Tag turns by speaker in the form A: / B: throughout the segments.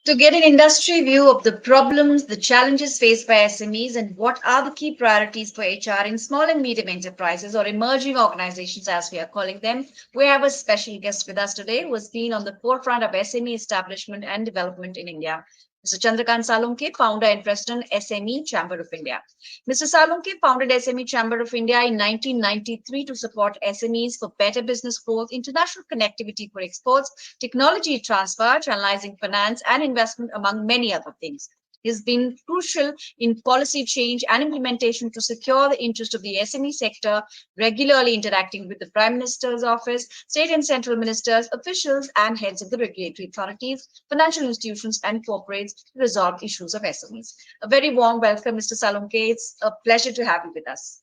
A: To get an industry view of the problems, the challenges faced by SMEs, and what are the key priorities for HR in small and medium enterprises or emerging organizations, as we are calling them, we have a special guest with us today who has been on the forefront of SME establishment and development in India. Mr. Chandrakant Salunke, founder and president, SME Chamber of India. Mr. Salunke founded SME Chamber of India in 1993 to support SMEs for better business growth, international connectivity for exports, technology transfer, channelizing finance and investment, among many other things. He's been crucial in policy change and implementation to secure the interest of the SME sector, regularly interacting with the Prime Minister's office, state and central ministers, officials, and heads of the regulatory authorities, financial institutions, and corporates to resolve issues of SMEs. A very warm welcome, Mr. Salunke. It's a pleasure to have you with us.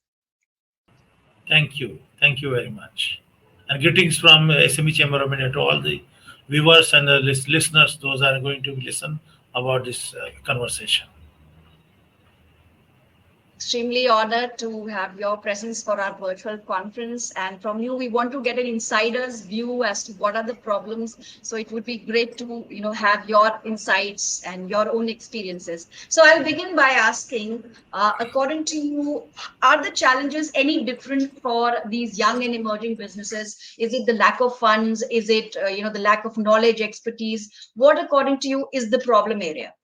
B: Thank you. Thank you very much. And greetings from SME Chamber of India to all the viewers and listeners, those are going to listen about this conversation.
A: Extremely honored to have your presence for our virtual conference. And from you, we want to get an insider's view as to what are the problems. So it would be great to, have your insights and your own experiences. So I'll begin by asking, according to you, are the challenges any different for these young and emerging businesses? Is it the lack of funds? Is it, the lack of knowledge, expertise? What, according to you, is the problem area?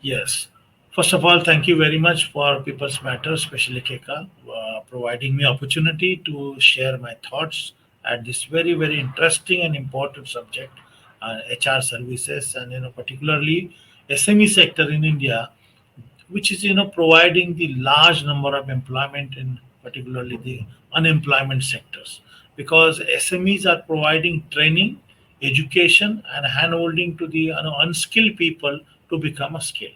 B: Yes. First of all, thank you very much for People's Matter, especially Keka, providing me opportunity to share my thoughts at this very, very interesting and important subject, HR services, and particularly SME sector in India, which is providing the large number of employment in particularly the unemployment sectors, because SMEs are providing training, education, and handholding to the unskilled people to become a skill.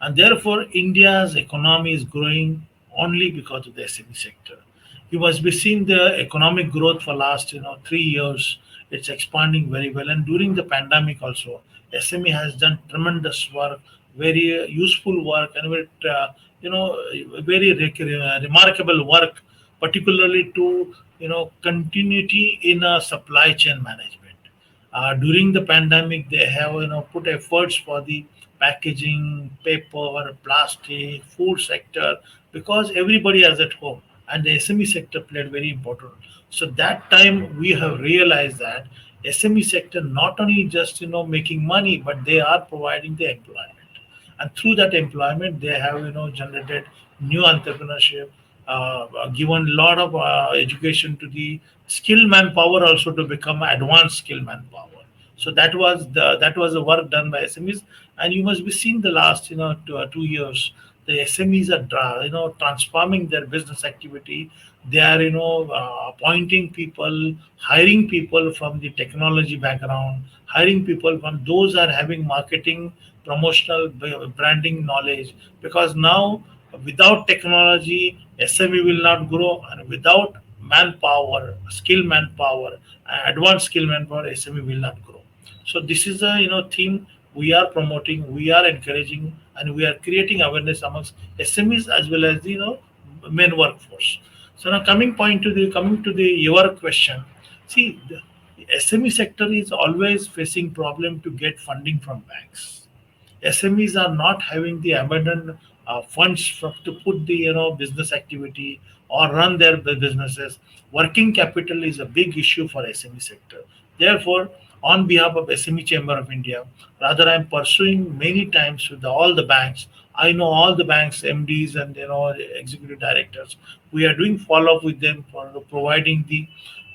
B: And therefore India's economy is growing only because of the SME sector. You must be seeing the economic growth for last 3 years. It's expanding very well, and during the pandemic also, SME has done tremendous work, very useful work, and with very remarkable work, particularly to continuity in supply chain management. During the pandemic, they have put efforts for the packaging, paper, plastic, food sector, because everybody is at home, and the SME sector played very important role. So that time we have realized that SME sector not only just making money, but they are providing the employment, and through that employment they have generated new entrepreneurship, given a lot of education to the skilled manpower also to become advanced skilled manpower. So that was the work done by SMEs. And you must be seeing the last 2 years, the SMEs are transforming their business activity. They are appointing people, hiring people from the technology background, hiring people from those are having marketing, promotional, branding knowledge, because now without technology SME will not grow, and without manpower, skill manpower, advanced skill manpower, SME will not grow. So this is a theme we are promoting, we are encouraging, and we are creating awareness amongst SMEs as well as the main workforce. So now coming to the your question, see, the SME sector is always facing problem to get funding from banks. SMEs are not having the abundant funds to put the business activity or run their businesses. Working capital is a big issue for SME sector. Therefore, on behalf of SME Chamber of India, rather I am pursuing many times with all the banks. I know all the banks MDs and executive directors. We are doing follow up with them for providing the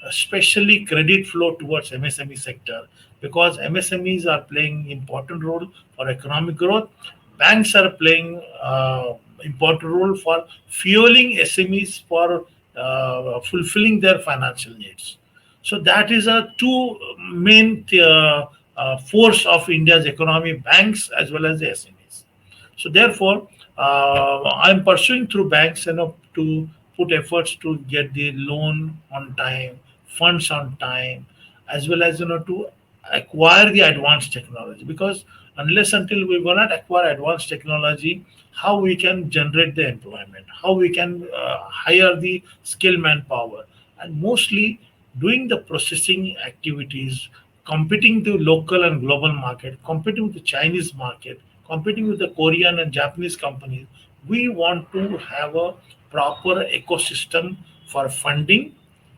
B: especially credit flow towards MSME sector, because MSMEs are playing important role for economic growth. Banks are playing important role for fueling SMEs for fulfilling their financial needs. So that is a two main force of India's economy: banks as well as the SMEs. So therefore, I'm pursuing through banks, to put efforts to get the loan on time, funds on time, as well as to acquire the advanced technology. Because unless until we will not acquire advanced technology, how we can generate the employment, how we can hire the skilled manpower, and mostly doing the processing activities, competing the local and global market, competing with the Chinese market, competing with the Korean and Japanese companies. We want to have a proper ecosystem for funding,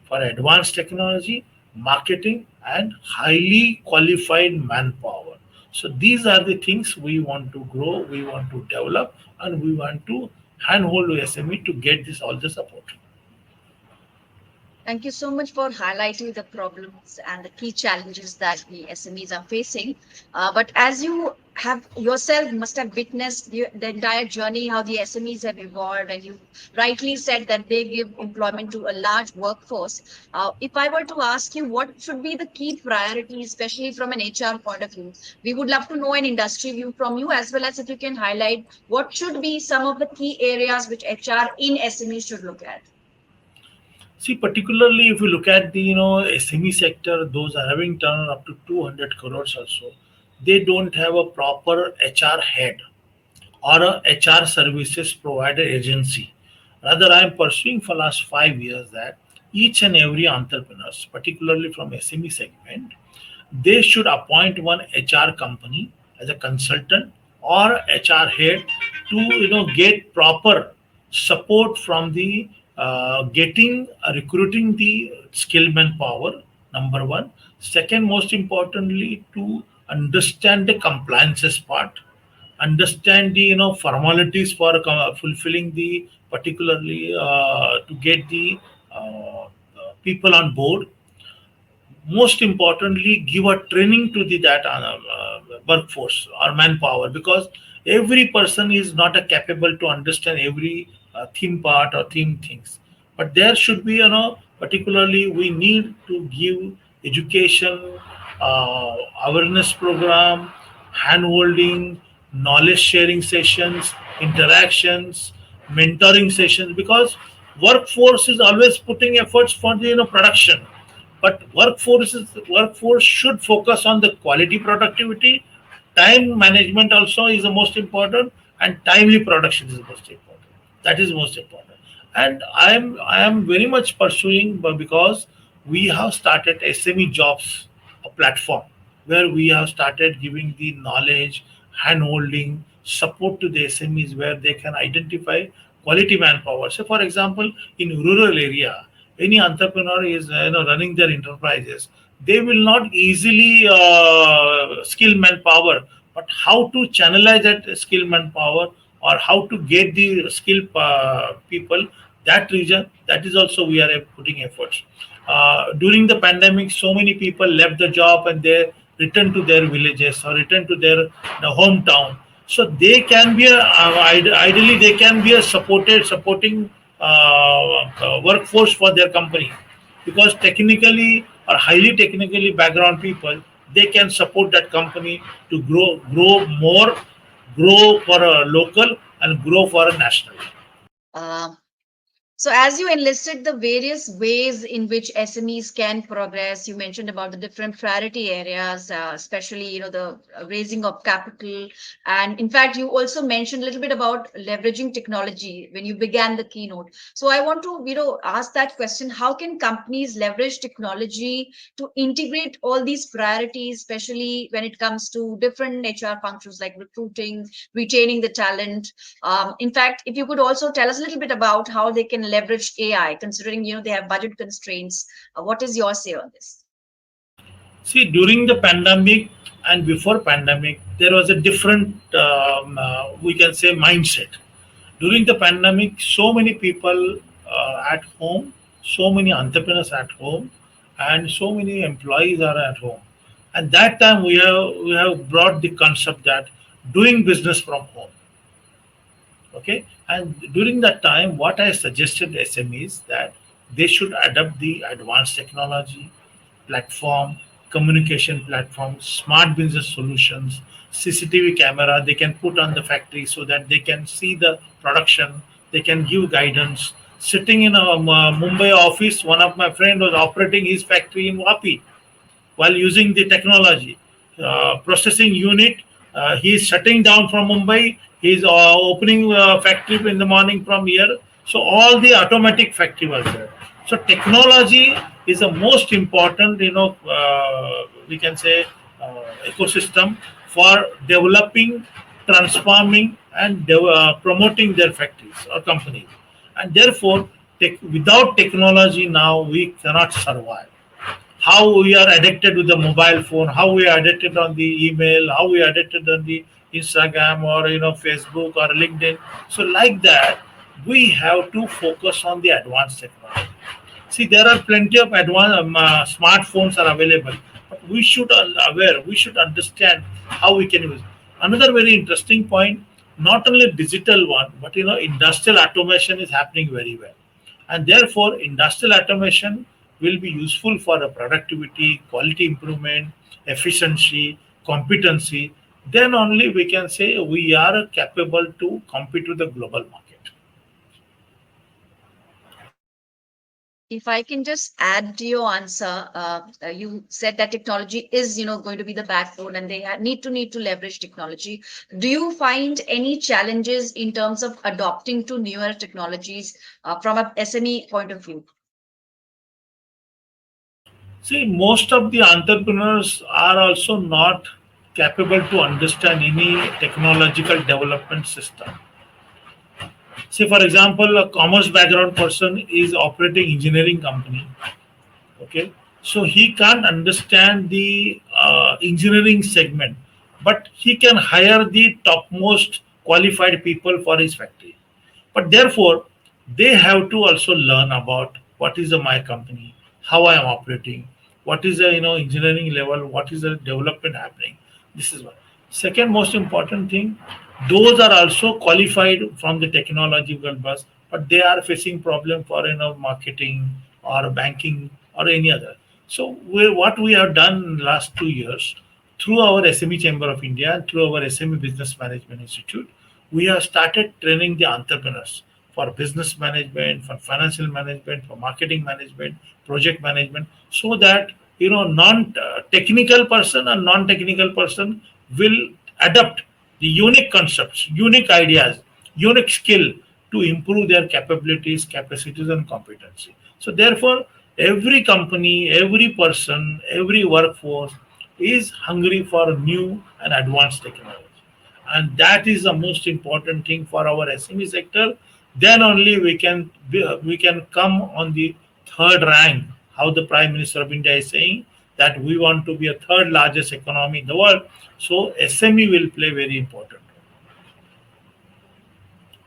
B: for advanced technology, marketing, and highly qualified manpower. So these are the things we want to grow, we want to develop, and we want to handhold SME to get this all the support.
A: Thank you so much for highlighting the problems and the key challenges that the SMEs are facing. But as you have yourself must have witnessed the entire journey, how the SMEs have evolved, and you rightly said that they give employment to a large workforce. If I were to ask you what should be the key priorities, especially from an HR point of view, we would love to know an industry view from you, as well as if you can highlight what should be some of the key areas which HR in SME should look at.
B: See, particularly if you look at the SME sector, those are having turnover up to 200 crores also. They don't have a proper HR head or a HR services provider agency. Rather, I am pursuing for last 5 years that each and every entrepreneurs, particularly from SME segment, they should appoint one HR company as a consultant or HR head to get proper support from the getting recruiting the skill manpower. Number one. Second, most importantly, to understand the compliances part, understand the formalities for fulfilling the particularly to get the people on board. Most importantly, give a training to the that workforce or manpower, because every person is not capable to understand every theme part or theme things. But there should be particularly we need to give education, awareness program, hand holding, knowledge sharing sessions, interactions, mentoring sessions, because workforce is always putting efforts for the production, but workforce should focus on the quality productivity. Time management also is the most important, and timely production is the most important. That is most important. And I am very much pursuing, but because we have started SME jobs, a platform where we have started giving the knowledge, hand holding, support to the SMEs where they can identify quality manpower. So, for example, in rural area, any entrepreneur is running their enterprises, they will not easily skill manpower, but how to channelize that skill manpower or how to get the skilled people that region, that is also we are putting efforts. During the pandemic, so many people left the job and they return to their villages or return to their hometown, so they can be ideally they can be a supporting workforce for their company, because technically or highly technically background people, they can support that company to grow more, grow for a local and grow for a national.
A: Uh, So, as you enlisted the various ways in which SMEs can progress, you mentioned about the different priority areas, especially the raising of capital, and in fact, you also mentioned a little bit about leveraging technology when you began the keynote. So, I want to ask that question: how can companies leverage technology to integrate all these priorities, especially when it comes to different HR functions like recruiting, retaining the talent? In fact, if you could also tell us a little bit about how they can leverage AI, considering they have budget constraints. What is your say on this?
B: See, during the pandemic and before pandemic, there was a different, we can say, mindset. During the pandemic, so many people at home, so many entrepreneurs at home, and so many employees are at home. And that time we have brought the concept that doing business from home. Okay, and during that time, what I suggested SMEs that they should adopt the advanced technology platform, communication platform, smart business solutions, CCTV camera they can put on the factory so that they can see the production, they can give guidance. Sitting in a Mumbai office, one of my friend was operating his factory in Wapi while using the technology. Processing unit, he is shutting down from Mumbai. He is opening factory in the morning from here. So all the automatic factory was there. So technology is the most important, we can say ecosystem for developing, transforming, and promoting their factories or companies. And therefore, without technology now we cannot survive. How we are addicted to the mobile phone, how we are addicted on the email, how we are addicted on the Instagram or Facebook or LinkedIn. So like that, we have to focus on the advanced technology. See, there are plenty of advanced smartphones are available, but we should aware, we should understand how we can use. Another very interesting point, not only digital one, but industrial automation is happening very well, and therefore industrial automation will be useful for the productivity, quality improvement, efficiency, competency. Then only we can say we are capable to compete with the global market.
A: If I can just add to your answer, you said that technology is, going to be the backbone, and they need to leverage technology. Do you find any challenges in terms of adopting to newer technologies from a SME point of view?
B: See, most of the entrepreneurs are also not capable to understand any technological development system. Say, for example, a commerce background person is operating engineering company. Okay, so he can't understand the engineering segment, but he can hire the topmost qualified people for his factory. But therefore, they have to also learn about what is my company, how I am operating, what is the engineering level, what is the development happening. This is one. Second most important thing, those are also qualified from the technological bus, but they are facing problem for marketing or banking or any other. So what we have done in last 2 years through our SME Chamber of India and through our SME Business Management Institute, we have started training the entrepreneurs for business management, for financial management, for marketing management, project management, so that non-technical person and non-technical person will adopt the unique concepts, unique ideas, unique skill to improve their capabilities, capacities, and competency. So therefore, every company, every person, every workforce is hungry for new and advanced technology, and that is the most important thing for our SME sector. Then only we can come on the third rank. How the Prime Minister of India is saying that we want to be a third largest economy in the world. So SME will play very important.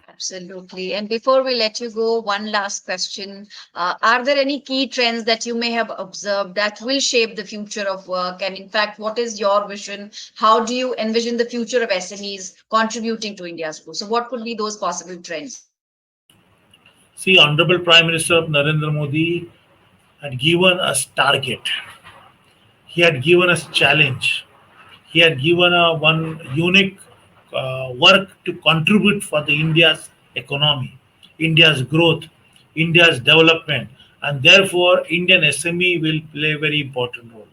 A: Absolutely. And before we let you go, one last question. Are there any key trends that you may have observed that will shape the future of work? And in fact, what is your vision? How do you envision the future of SMEs contributing to India's growth? So, what could be those possible trends?
B: See, Honorable Prime Minister of Narendra Modi had given us target. He had given us challenge. He had given a one unique work to contribute for the India's economy, India's growth, India's development, and therefore Indian SME will play a very important role,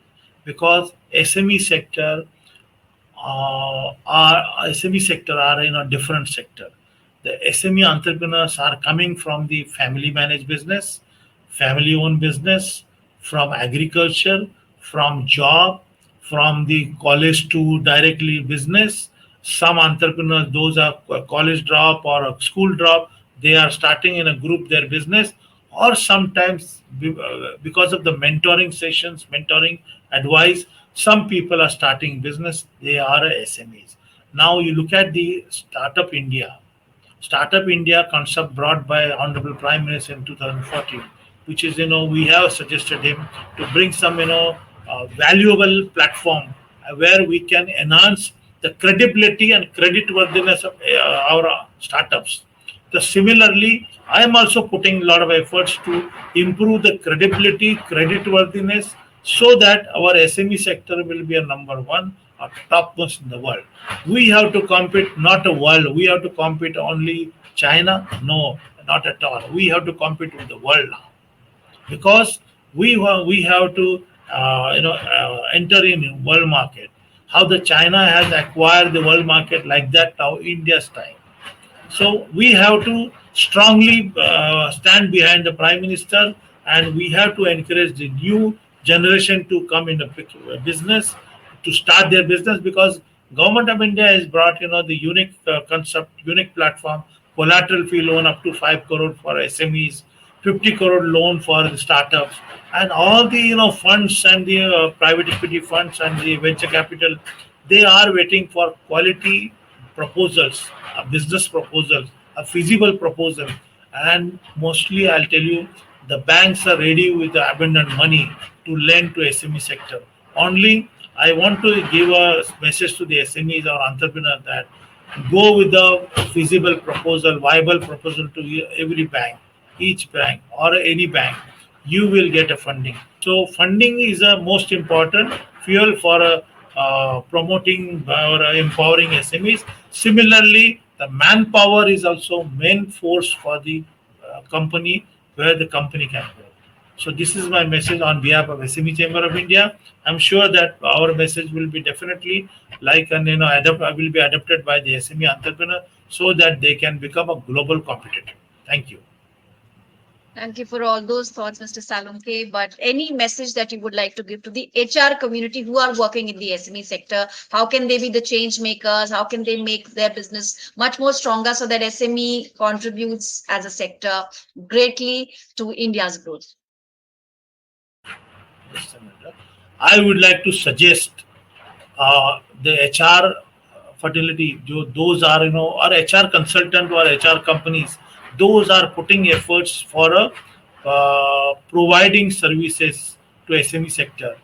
B: because SME sector are SME sector are in a different sector. The SME entrepreneurs are coming from the family managed business, family owned business, from agriculture, from job, from the college to directly business. Some entrepreneurs, those are college drop or a school drop, they are starting in a group their business, or sometimes because of the mentoring sessions, mentoring advice, some people are starting business, they are SMEs. Now you look at the Startup India concept brought by Honorable Prime Minister in 2014, which is, we have suggested him to bring some, valuable platform where we can enhance the credibility and creditworthiness of our startups. Similarly, I am also putting a lot of efforts to improve the credibility, creditworthiness, so that our SME sector will be a number one or topmost in the world. We have to compete not a world. We have to compete only China. No, not at all. We have to compete with the world now, because we have to enter in world market. How the China has acquired the world market, like that now India's time. So we have to strongly stand behind the Prime Minister, and we have to encourage the new generation to come in a business, to start their business, because government of India has brought the unique concept, unique platform, collateral fee loan up to 5 crore for SMEs, 50 crore loan for the startups, and all the funds and the private equity funds and the venture capital, they are waiting for quality proposals, business proposals, a feasible proposal. And mostly, I'll tell you, the banks are ready with the abundant money to lend to SME sector. Only I want to give a message to the SMEs or entrepreneurs that go with the feasible proposal, viable proposal to every bank, each bank or any bank. You will get a funding. So funding is a most important fuel for promoting or empowering SMEs. Similarly, the manpower is also main force for the company, where the company can grow. So this is my message on behalf of SME Chamber of India. I'm sure that our message will be definitely like and will be adopted by the SME entrepreneur, so that they can become a global competitor. Thank you.
A: Thank you for all those thoughts, Mr. Salunke. But any message that you would like to give to the HR community who are working in the SME sector? How can they be the change makers? How can they make their business much more stronger so that SME contributes as a sector greatly to India's growth?
B: I would like to suggest the HR fertility, those are or HR consultant or HR companies, those are putting efforts for providing services to SME sector.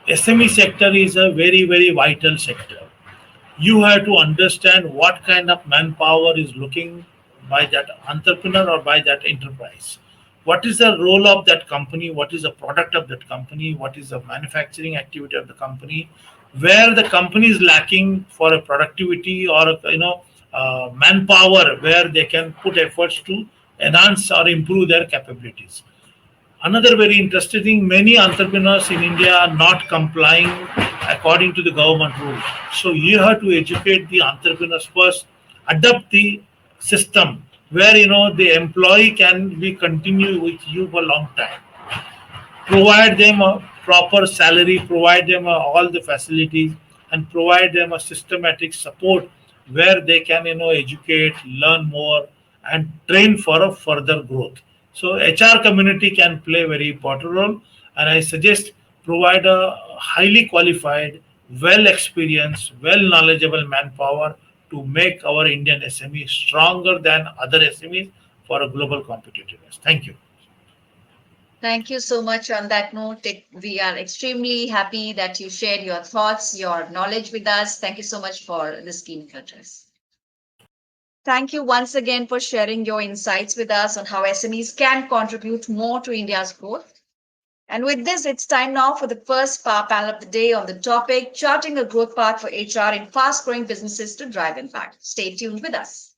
B: SME sector is a very very vital sector. You have to understand what kind of manpower is looking by that entrepreneur or by that enterprise. What is the role of that company? What is the product of that company? What is the manufacturing activity of the company? Where the company is lacking for a productivity or manpower, where they can put efforts to enhance or improve their capabilities. Another very interesting thing, many entrepreneurs in India are not complying according to the government rules. So you have to educate the entrepreneurs first, adapt the system where the employee can be continue with you for a long time, provide them a proper salary, provide them all the facilities, and provide them a systematic support where they can educate, learn more, and train for a further growth. So HR community can play a very important role, and I suggest provide a highly qualified, well experienced, well knowledgeable manpower to make our Indian SME stronger than other SMEs for a global competitiveness. Thank you.
A: Thank you so much. On that note, we are extremely happy that you shared your thoughts, your knowledge with us. Thank you so much for this keen address. Thank you once again for sharing your insights with us on how SMEs can contribute more to India's growth. And with this, it's time now for the first panel of the day on the topic, charting a growth path for HR in fast growing businesses to drive impact. Stay tuned with us.